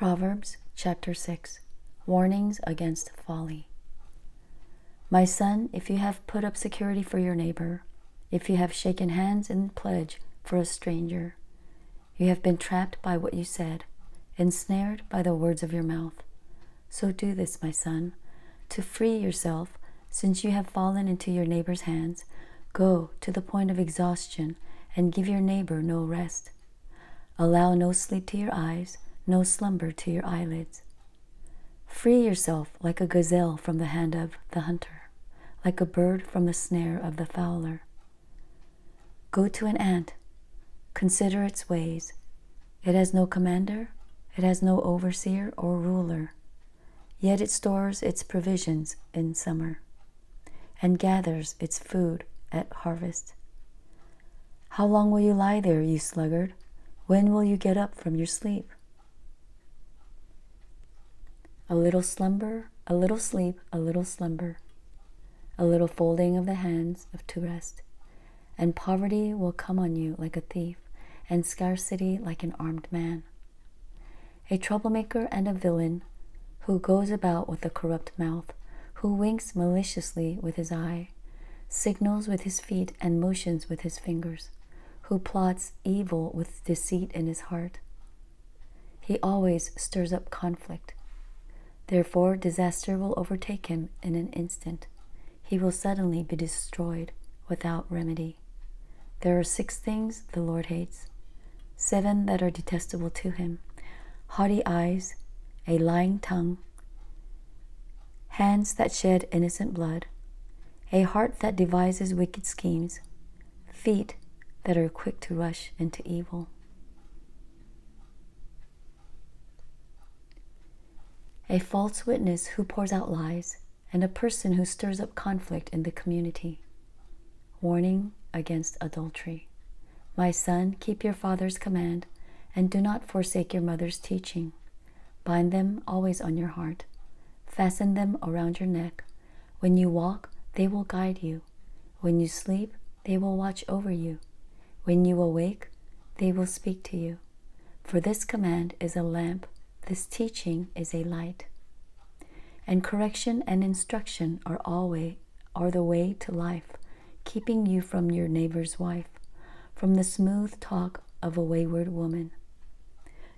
Proverbs chapter 6. Warnings against folly. My son, if you have put up security for your neighbor, if you have shaken hands in pledge for a stranger, you have been trapped by what you said, ensnared by the words of your mouth. So do this, my son, to free yourself, since you have fallen into your neighbor's hands. Go to the point of exhaustion and give your neighbor no rest. Allow no sleep to your eyes, no slumber to your eyelids. Free yourself like a gazelle from the hand of the hunter, like a bird from the snare of the fowler. Go to an ant, consider its ways. It has no commander, it has no overseer or ruler, yet it stores its provisions in summer and gathers its food at harvest. How long will you lie there, you sluggard? When will you get up from your sleep? A little slumber, a little sleep, a little slumber, a little folding of the hands to rest, and poverty will come on you like a thief, and scarcity like an armed man. A troublemaker and a villain, who goes about with a corrupt mouth, who winks maliciously with his eye, signals with his feet and motions with his fingers, who plots evil with deceit in his heart. He always stirs up conflict. Therefore disaster will overtake him in an instant. He will suddenly be destroyed without remedy. There are 6 things the Lord hates, 7 that are detestable to him: haughty eyes, a lying tongue, hands that shed innocent blood, a heart that devises wicked schemes, feet that are quick to rush into evil. A false witness who pours out lies, and a person who stirs up conflict in the community. Warning against adultery. My son, keep your father's command, and do not forsake your mother's teaching. Bind them always on your heart. Fasten them around your neck. When you walk, they will guide you. When you sleep, they will watch over you. When you awake, they will speak to you. For this command is a lamp, this teaching is a light. And correction and instruction are the way to life, keeping you from your neighbor's wife, from the smooth talk of a wayward woman.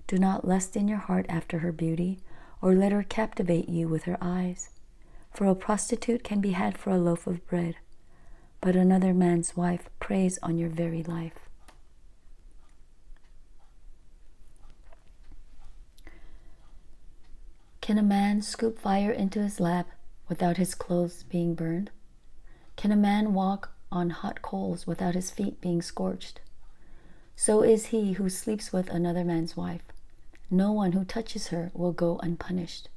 Do not lust in your heart after her beauty, or let her captivate you with her eyes. For a prostitute can be had for a loaf of bread, but another man's wife preys on your very life. Can a man scoop fire into his lap without his clothes being burned? Can a man walk on hot coals without his feet being scorched? So is he who sleeps with another man's wife. No one who touches her will go unpunished.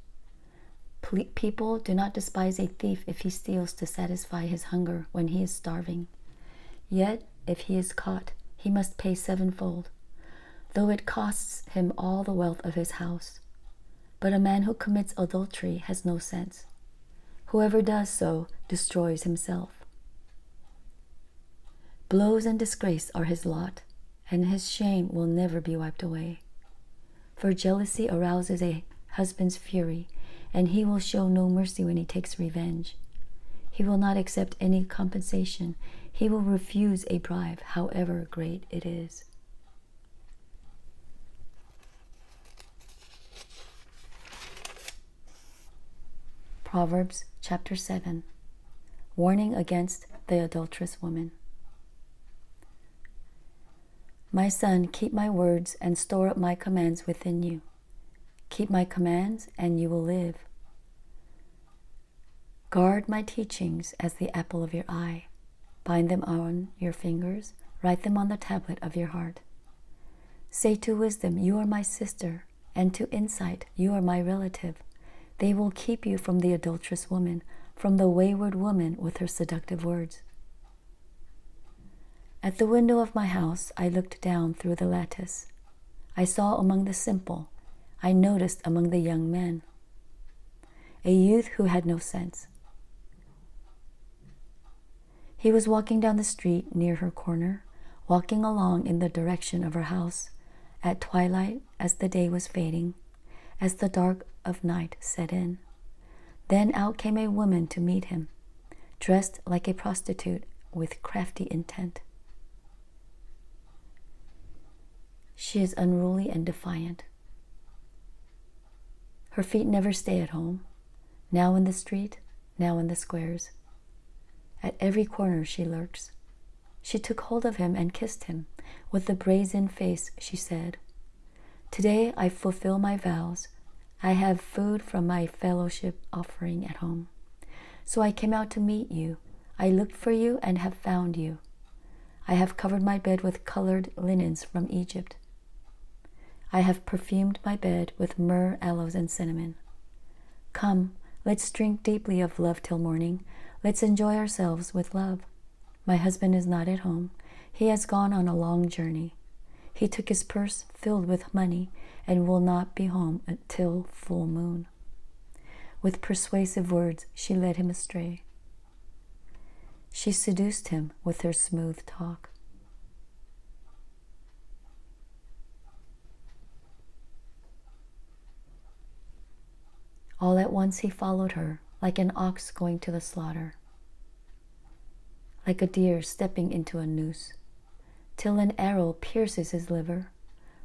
People do not despise a thief if he steals to satisfy his hunger when he is starving. Yet, if he is caught, he must pay 7-fold, though it costs him all the wealth of his house. But a man who commits adultery has no sense. Whoever does so destroys himself. Blows and disgrace are his lot, and his shame will never be wiped away. For jealousy arouses a husband's fury, and he will show no mercy when he takes revenge. He will not accept any compensation. He will refuse a bribe, however great it is. Proverbs chapter 7. Warning against the adulterous woman. My son, keep my words and store up my commands within you. Keep my commands and you will live. Guard my teachings as the apple of your eye. Bind them on your fingers, write them on the tablet of your heart. Say to wisdom, you are my sister, and to insight, you are my relative. They will keep you from the adulterous woman, from the wayward woman with her seductive words. At the window of my house, I looked down through the lattice. I saw among the simple, I noticed among the young men, a youth who had no sense. He was walking down the street near her corner, walking along in the direction of her house, at twilight as the day was fading, as the dark of night set in. Then out came a woman to meet him, dressed like a prostitute with crafty intent. She is unruly and defiant. Her feet never stay at home, now in the street, now in the squares. At every corner she lurks. She took hold of him and kissed him. With a brazen face she said, "Today I fulfill my vows. I have food from my fellowship offering at home. So I came out to meet you. I looked for you and have found you. I have covered my bed with colored linens from Egypt. I have perfumed my bed with myrrh, aloes, and cinnamon. Come, let's drink deeply of love till morning. Let's enjoy ourselves with love. My husband is not at home. He has gone on a long journey. He took his purse filled with money and will not be home until full moon." With persuasive words, she led him astray. She seduced him with her smooth talk. All at once he followed her, like an ox going to the slaughter, like a deer stepping into a noose, till an arrow pierces his liver,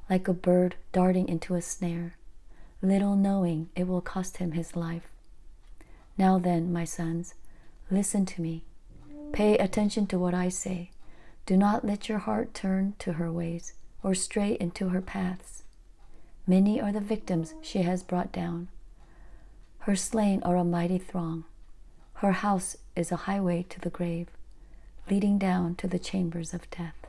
like a bird darting into a snare, little knowing it will cost him his life. Now then, my sons, listen to me. Pay attention to what I say. Do not let your heart turn to her ways or stray into her paths. Many are the victims she has brought down. Her slain are a mighty throng. Her house is a highway to the grave, leading down to the chambers of death.